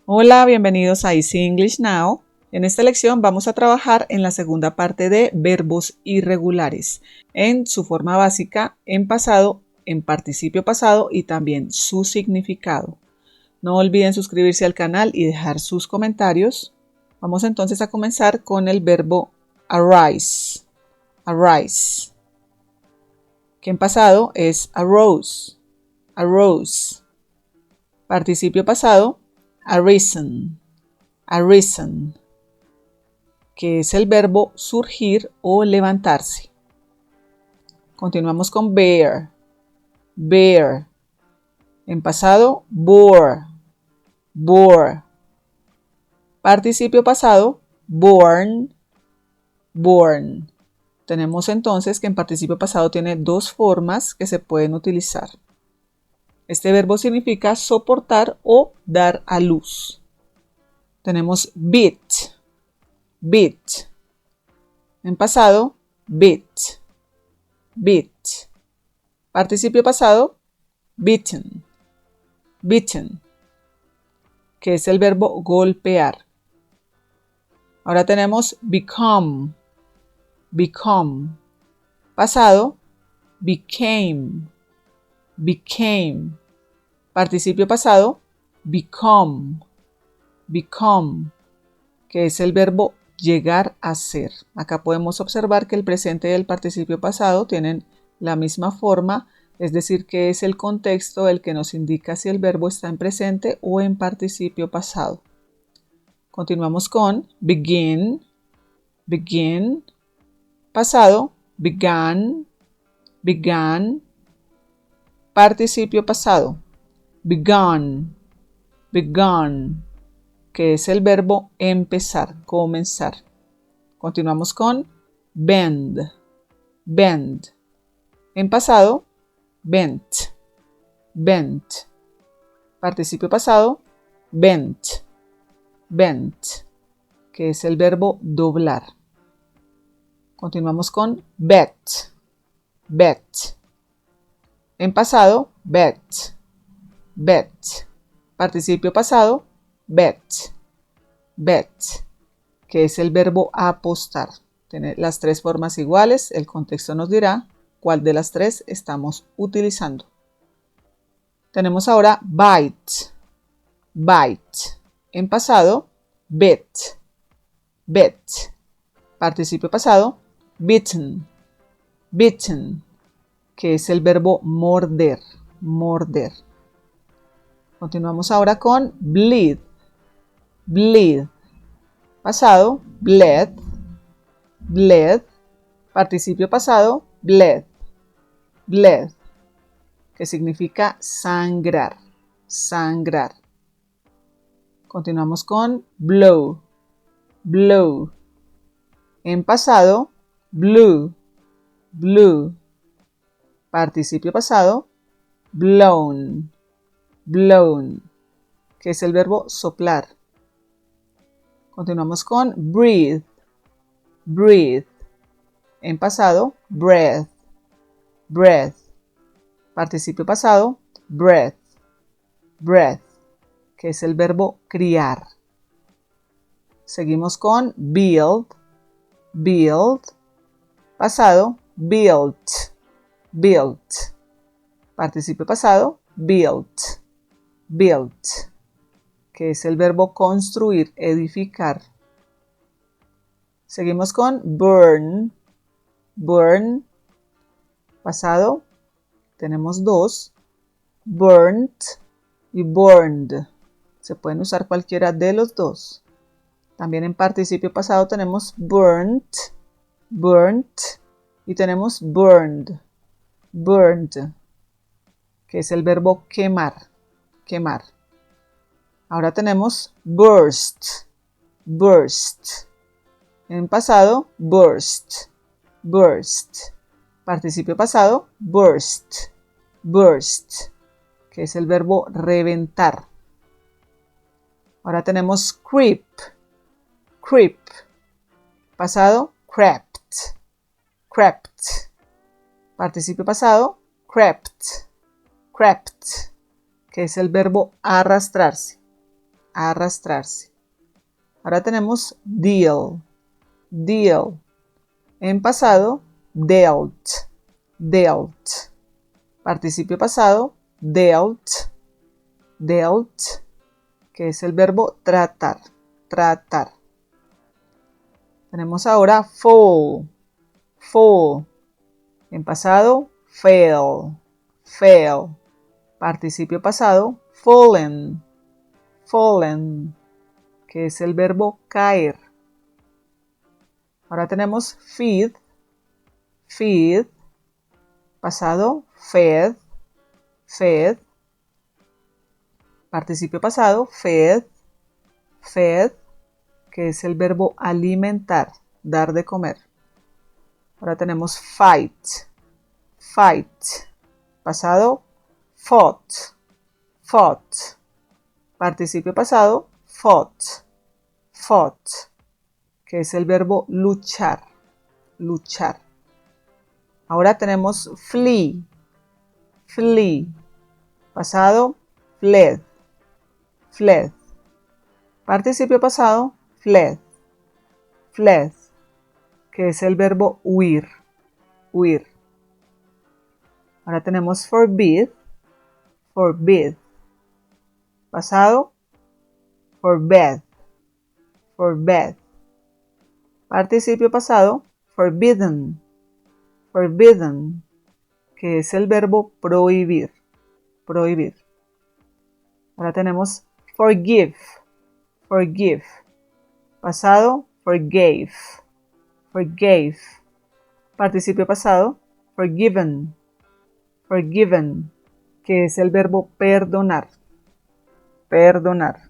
Hola, bienvenidos a Easy English Now. En esta lección vamos a trabajar en la segunda parte de verbos irregulares, en su forma básica, en pasado, en participio pasado y también su significado. No olviden suscribirse al canal y dejar sus comentarios. Vamos entonces a comenzar con el verbo arise. Arise, que en pasado es arose. Arose. Participio pasado, arisen. Arisen, que es el verbo surgir o levantarse. Continuamos con bear. Bear. En pasado, bore. Bore. Participio pasado, born. Born. Tenemos entonces que en participio pasado tiene dos formas que se pueden utilizar. Este verbo significa soportar o dar a luz. Tenemos beat. Beat. En pasado, beat. Beat. Participio pasado, beaten. Beaten, que es el verbo golpear. Ahora tenemos become. Become. Pasado, became. Became. Participio pasado, become. Become, que es el verbo llegar a ser. Acá podemos observar que el presente y el participio pasado tienen la misma forma, es decir, que es el contexto el que nos indica si el verbo está en presente o en participio pasado. Continuamos con begin. Begin. Pasado, began. Began. Participio pasado, begun. Begun, que es el verbo empezar, comenzar. Continuamos con bend. Bend. En pasado, bent. Bent. Participio pasado, bent. Bent, que es el verbo doblar. Continuamos con bet. Bet. En pasado, bet. Bet. Participio pasado, bet. Bet, que es el verbo apostar. Tiene las tres formas iguales, el contexto nos dirá cuál de las tres estamos utilizando. Tenemos ahora bite. Bite. En pasado, bit. Bit. Participio pasado, bitten. Bitten, que es el verbo morder. Morder. Continuamos ahora con bleed. Bleed. Pasado, bled. Bled. Participio pasado, bled. Bled, que significa sangrar. Sangrar. Continuamos con blow. Blow. En pasado, blew. Blew. Participio pasado, blown. Blown, que es el verbo soplar. Continuamos con breathe. Breathe. En pasado, breath. Breath. Participio pasado, breath. Breath, que es el verbo criar. Seguimos con build. Build. Pasado, built. Built. Participio pasado, built. Built, que es el verbo construir, edificar. Seguimos con burn. Burn. Pasado, tenemos dos, burnt y burned. Se pueden usar cualquiera de los dos. También en participio pasado tenemos burnt, burnt y tenemos burned, burned, que es el verbo quemar. Quemar. Ahora tenemos burst. Burst. En pasado, burst. Burst. Participio pasado, burst. Burst, que es el verbo reventar. Ahora tenemos creep. Creep. Pasado, crept. Crept. Participio pasado, crept. Crept, que es el verbo arrastrarse. arrastrarse. Ahora tenemos deal, deal. En pasado, dealt, dealt. Participio pasado, dealt, dealt, que es el verbo tratar, tratar. Tenemos ahora fall, fall. En pasado, fail, fail. Participio pasado, fallen, fallen, que es el verbo caer. Ahora tenemos feed, feed. Pasado, fed, fed. Participio pasado, fed, fed, que es el verbo alimentar, dar de comer. Ahora tenemos fight, fight. Pasado, fought, fought. Participio pasado, fought, fought, que es el verbo luchar, luchar. Ahora tenemos flee, flee. Pasado, fled, fled. Participio pasado, fled, fled, que es el verbo huir, huir. Ahora tenemos forbid, forbid. Pasado, forbid, forbid. Participio pasado, forbidden, forbidden, que es el verbo prohibir, prohibir. Ahora tenemos forgive, forgive. Pasado, forgave, forgave. Participio pasado, forgiven, forgiven, que es el verbo perdonar, perdonar.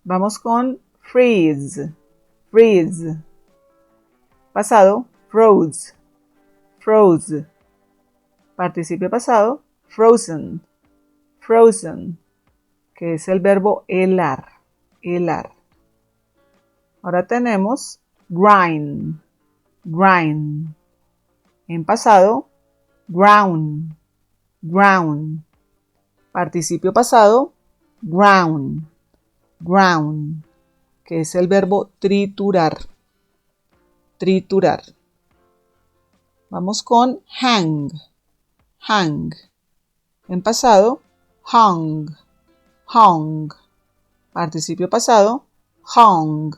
Vamos con freeze, freeze. Pasado, froze, froze. Participio pasado, frozen, frozen, que es el verbo helar, helar. Ahora tenemos grind, grind. En pasado, ground, ground. Participio pasado, ground, ground, que es el verbo triturar, triturar. Vamos con hang, hang. En pasado, hung, hung. Participio pasado, hung,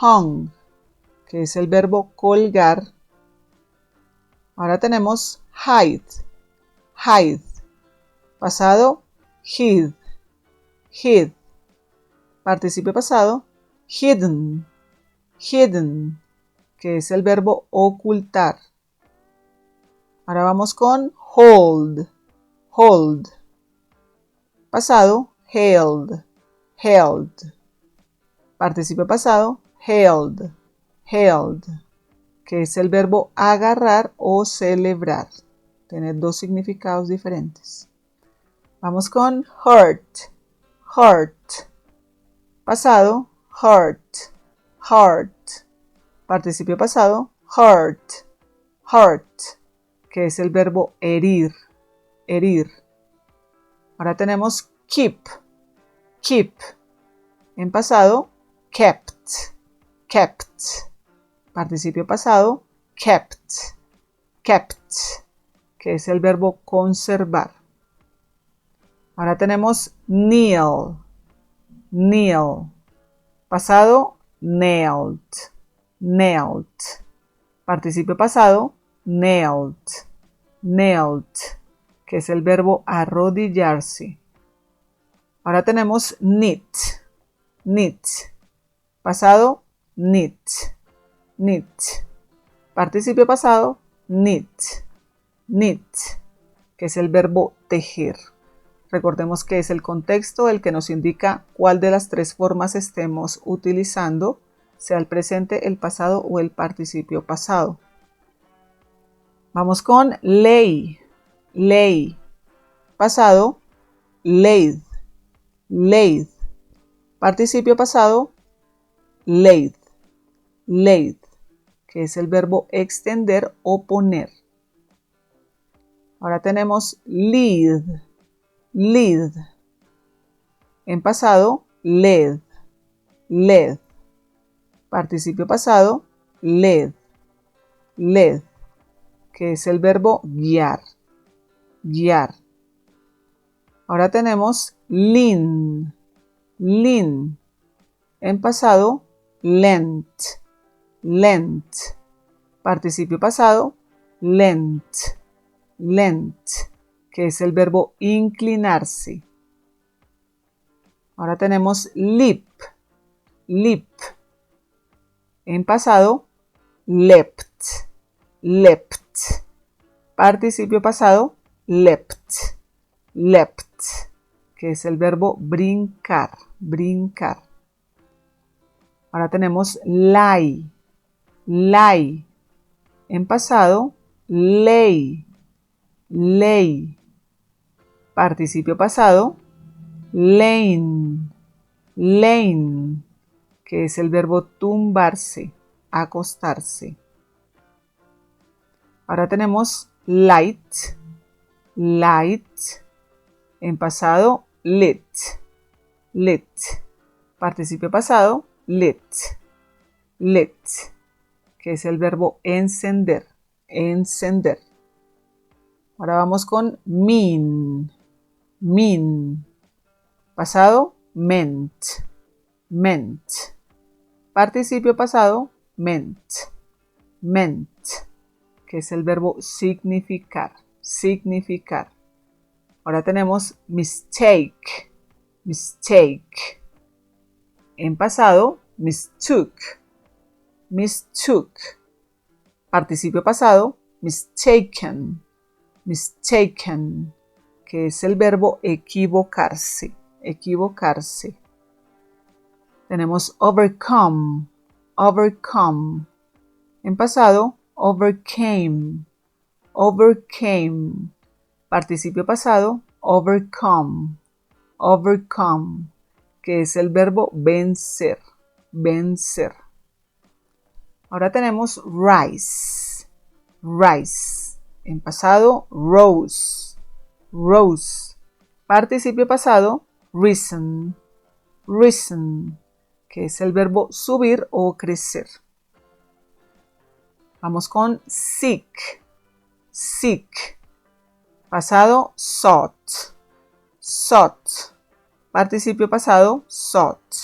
hung, que es el verbo colgar. Ahora tenemos hide, hide. Pasado, hid, hid. Participio pasado, hidden, hidden, que es el verbo ocultar. Ahora vamos con hold, hold. Pasado, held, held. Participio pasado, held, held, que es el verbo agarrar o celebrar. Tiene dos significados diferentes. Vamos con hurt, hurt. Pasado, hurt, hurt. Participio pasado, hurt, hurt, que es el verbo herir, herir. Ahora tenemos keep, keep. En pasado, kept, kept. Participio pasado, kept, kept, que es el verbo conservar. Ahora tenemos kneel, kneel. Pasado, nailed, nailed. Participio pasado, nailed, nailed, que es el verbo arrodillarse. Ahora tenemos knit, knit. Pasado, knit, knit. Participio pasado, knit, knit, que es el verbo tejer. Recordemos que es el contexto el que nos indica cuál de las tres formas estemos utilizando, sea el presente, el pasado o el participio pasado. Vamos con lay, lay. Pasado, laid, laid. Participio pasado, laid, laid, que es el verbo extender o poner. Ahora tenemos lead, lead. En pasado, led, led. Participio pasado, led, led, que es el verbo guiar, guiar. Ahora tenemos lean, lean. En pasado, lent, lent. Participio pasado, lent, lent, que es el verbo inclinarse. Ahora tenemos leap, leap. En pasado, leapt, leapt. Participio pasado, leapt, leapt, que es el verbo brincar, brincar. Ahora tenemos lie, lie. En pasado, lay, lay. Participio pasado, lane, lane, que es el verbo tumbarse, acostarse. Ahora tenemos light, light. En pasado, lit, lit. Participio pasado, lit, lit, que es el verbo encender, encender. Ahora vamos con mean, mean. Pasado, meant, meant. Participio pasado, meant, meant, que es el verbo significar, significar. Ahora tenemos mistake, mistake. En pasado, mistook, mistook. Participio pasado, mistaken, mistaken, que es el verbo equivocarse, equivocarse. Tenemos overcome, overcome. En pasado, overcame, overcame. Participio pasado, overcome, overcome, que es el verbo vencer, vencer. Ahora tenemos rise, rise. En pasado, rose, rose. Participio pasado, risen, risen, que es el verbo subir o crecer. Vamos con seek, seek. Pasado, sought, sought. Participio pasado, sought,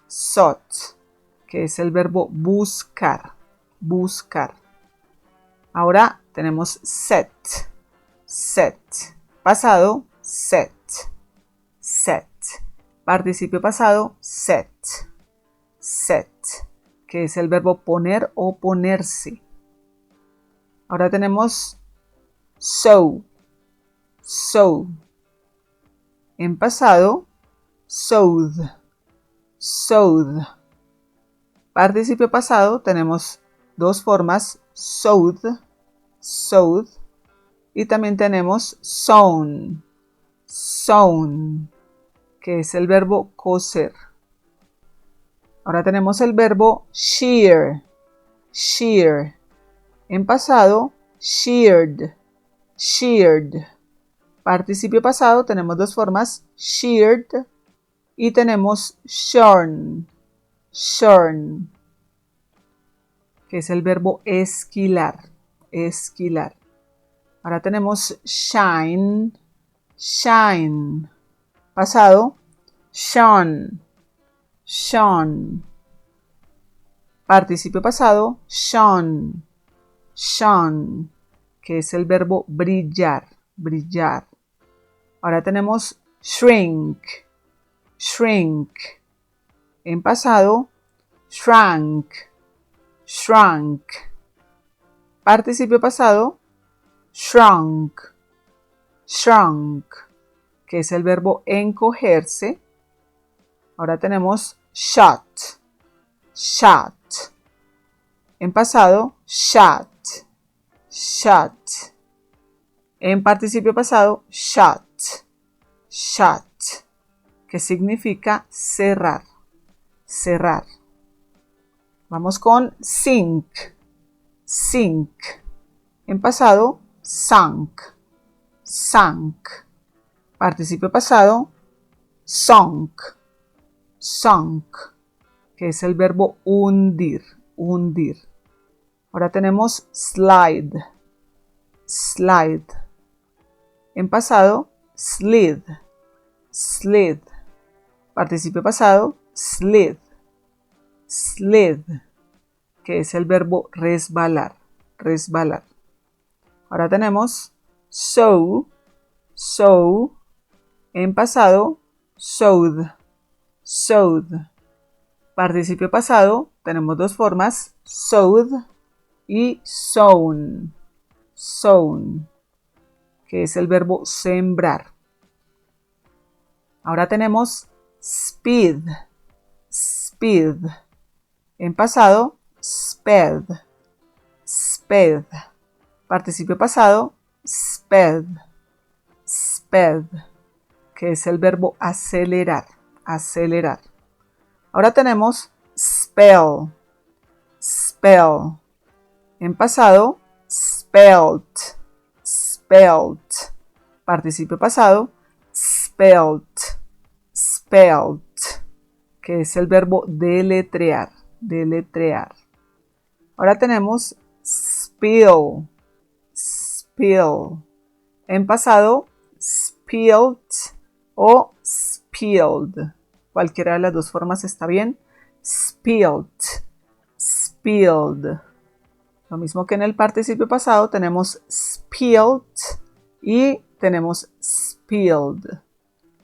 sought, que es el verbo buscar, buscar. Ahora tenemos set, set. Pasado, set, set. Participio pasado, set, set, que es el verbo poner o ponerse. Ahora tenemos sow, sow. En pasado, sowed, sowed. Participio pasado tenemos dos formas, sowed, sowed. Y también tenemos sown, sown, que es el verbo coser. Ahora tenemos el verbo shear, shear. En pasado, sheared, sheared. Participio pasado tenemos dos formas, sheared y tenemos shorn, shorn, que es el verbo esquilar, esquilar. Ahora tenemos shine, shine. Pasado, shone, shone. Participio pasado, shone, shone, que es el verbo brillar, brillar. Ahora tenemos shrink, shrink. En pasado, shrank, shrunk. Participio pasado, shrunk, shrunk, que es el verbo encogerse. Ahora tenemos shot, shot. En pasado, shot, shot. En participio pasado, shut, shut, que significa cerrar, cerrar. Vamos con sink, sink. En pasado, sunk, sunk. Participio pasado, sunk, sunk, que es el verbo hundir, hundir. Ahora tenemos slide, slide. En pasado, slid, slid. Participio pasado, slid, slid, que es el verbo resbalar, resbalar. Ahora tenemos sow, sow. En pasado, sowed, sowed. Participio pasado, tenemos dos formas, sowed y sown, sown, que es el verbo sembrar. Ahora tenemos speed, speed. En pasado, sped, sped. Participio pasado, sped, sped, que es el verbo acelerar, acelerar. Ahora tenemos spell, spell. En pasado, spelt, spelt. Participio pasado, spelt, spelt, que es el verbo deletrear, deletrear. Ahora tenemos spill, spill. En pasado, spilled o spilled. Cualquiera de las dos formas está bien. Spilled, spilled. Lo mismo que en el participio pasado, tenemos spilled y tenemos spilled,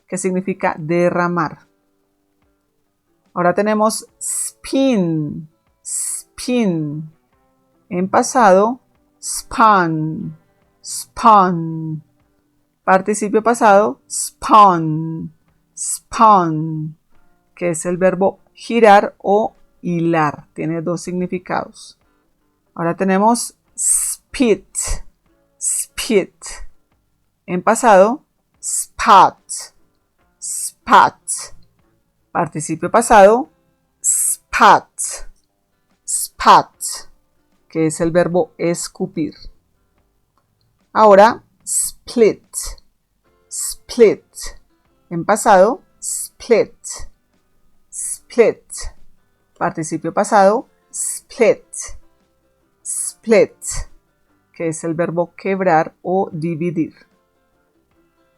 que significa derramar. Ahora tenemos spin, spin. En pasado, spun, spun. Participio pasado, spun, spun, que es el verbo girar o hilar. Tiene dos significados. Ahora tenemos spit, spit. En pasado, spat, spat. Participio pasado, spat, spat, que es el verbo escupir. Ahora, split, split. En pasado, split, split. Participio pasado, split, split, que es el verbo quebrar o dividir.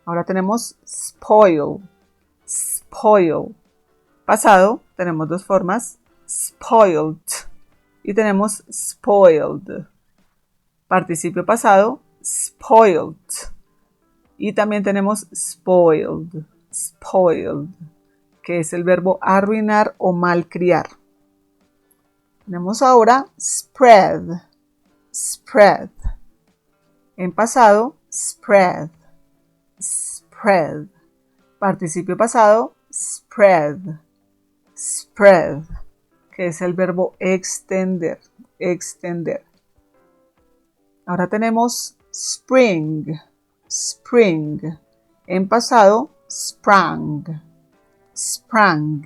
Ahora tenemos spoil, spoil. Pasado, tenemos dos formas, spoiled y tenemos spoiled. Participio pasado, spoiled. Y también tenemos spoiled, spoiled, que es el verbo arruinar o malcriar. Tenemos ahora spread, spread. En pasado, spread, spread. Participio pasado, spread, spread, que es el verbo extender, extender. Ahora tenemos spring, spring. En pasado, sprang, sprang.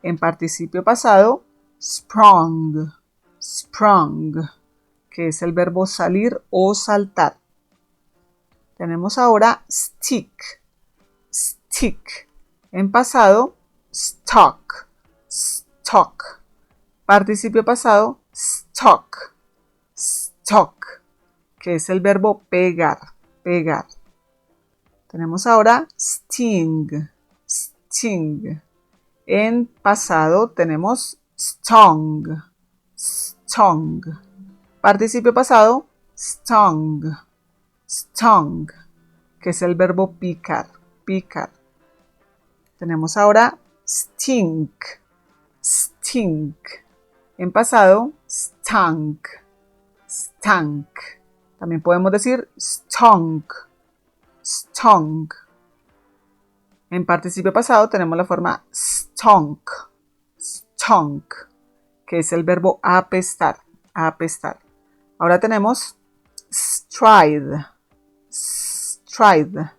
En participio pasado, sprung, sprung, que es el verbo salir o saltar. Tenemos ahora stick, stick. En pasado, stuck, stuck. Participio pasado, stuck, stuck, que es el verbo pegar, pegar. Tenemos ahora sting, sting. En pasado tenemos stung, stung. Participio pasado, stung, stung, que es el verbo picar, picar. Tenemos ahora stink, stink. En pasado, stunk, stunk. También podemos decir stunk, stunk. En participio pasado tenemos la forma stunk, stunk, que es el verbo apestar, apestar. Ahora tenemos stride, stride.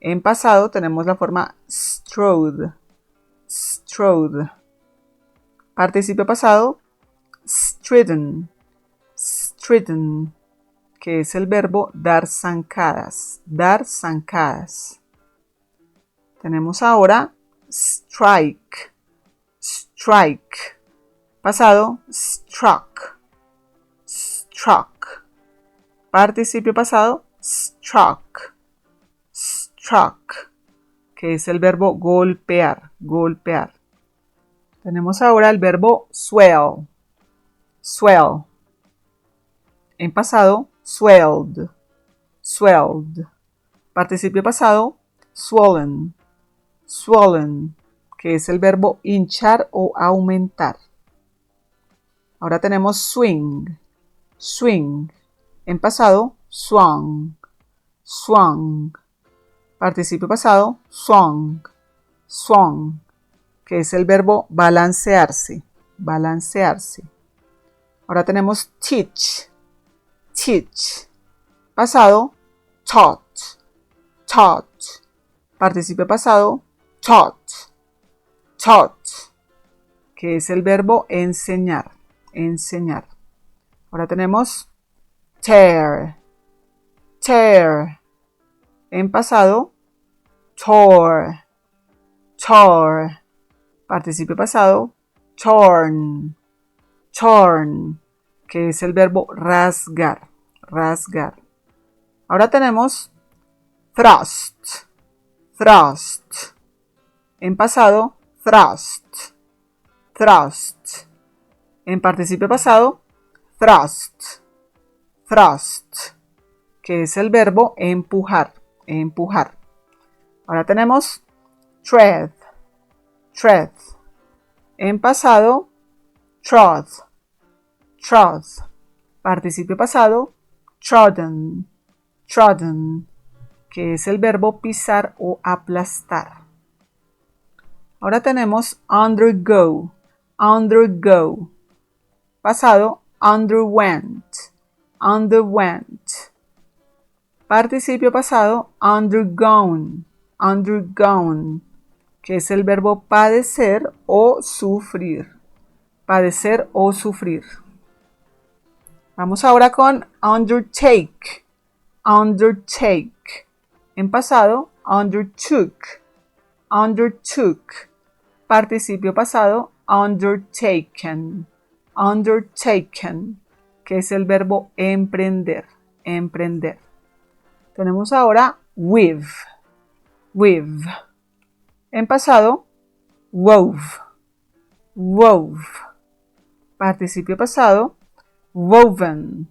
En pasado tenemos la forma strode, strode. Participio pasado, stridden, stridden, que es el verbo dar zancadas, dar zancadas. Tenemos ahora strike, strike. Pasado, struck, struck. Participio pasado, struck, struck, que es el verbo golpear, golpear. Tenemos ahora el verbo swell, swell. En pasado, swelled, swelled. Participio pasado, swollen, swollen, que es el verbo hinchar o aumentar. Ahora tenemos swing, swing. En pasado, swung, swung. Participio pasado, swung, swung, que es el verbo balancearse, balancearse. Ahora tenemos teach, teach. Pasado, taught, taught. Participio pasado, taught, taught, que es el verbo enseñar, enseñar. Ahora tenemos tear, tear. En pasado, tore, tore. Participio pasado, torn, torn, que es el verbo rasgar, rasgar. Ahora tenemos thrust, thrust. En pasado, thrust, thrust. En participio pasado, thrust, thrust, que es el verbo empujar, empujar. Ahora tenemos tread, tread. En pasado, trod, trod. Participio pasado, trodden, trodden, que es el verbo pisar o aplastar. Ahora tenemos undergo, undergo. Pasado, underwent, underwent. Participio pasado, undergone, undergone, que es el verbo padecer o sufrir. Padecer o sufrir. Vamos ahora con undertake, undertake. En pasado, undertook, undertook. Participio pasado, undertaken, undertaken, que es el verbo emprender, emprender. Tenemos ahora weave, weave. En pasado, wove, wove. Participio pasado, woven,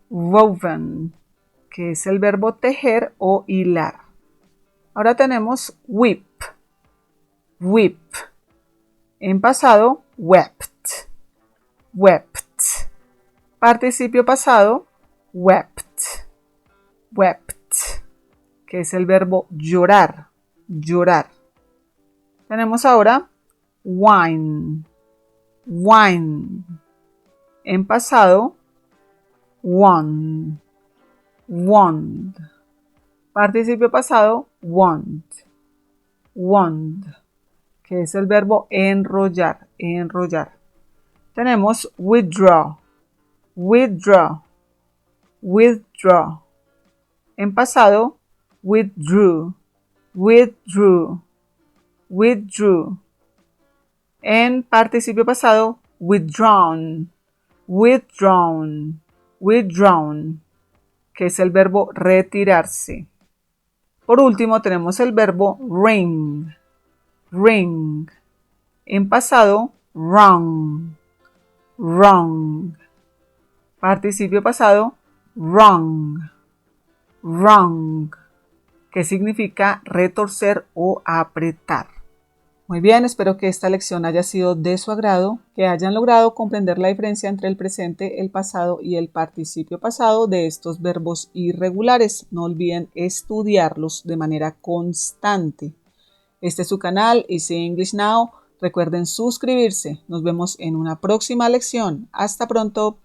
woven, que es el verbo tejer o hilar. Ahora tenemos whip, whip. En pasado, wept, wept. Participio pasado, wept, wept, que es el verbo llorar, llorar. Tenemos ahora wine, wine. En pasado, wand, wand. Participio pasado, wand, wand, que es el verbo enrollar, enrollar. Tenemos withdraw, withdraw, withdraw. En pasado, withdrew, withdrew, withdrew. En participio pasado, withdrawn, withdrawn, withdrawn, que es el verbo retirarse. Por último tenemos el verbo ring, ring. En pasado, wrong, wrong. Participio pasado, wrong, wrong, que significa retorcer o apretar. Muy bien, espero que esta lección haya sido de su agrado, que hayan logrado comprender la diferencia entre el presente, el pasado y el participio pasado de estos verbos irregulares. No olviden estudiarlos de manera constante. Este es su canal, Easy English Now. Recuerden suscribirse. Nos vemos en una próxima lección. Hasta pronto.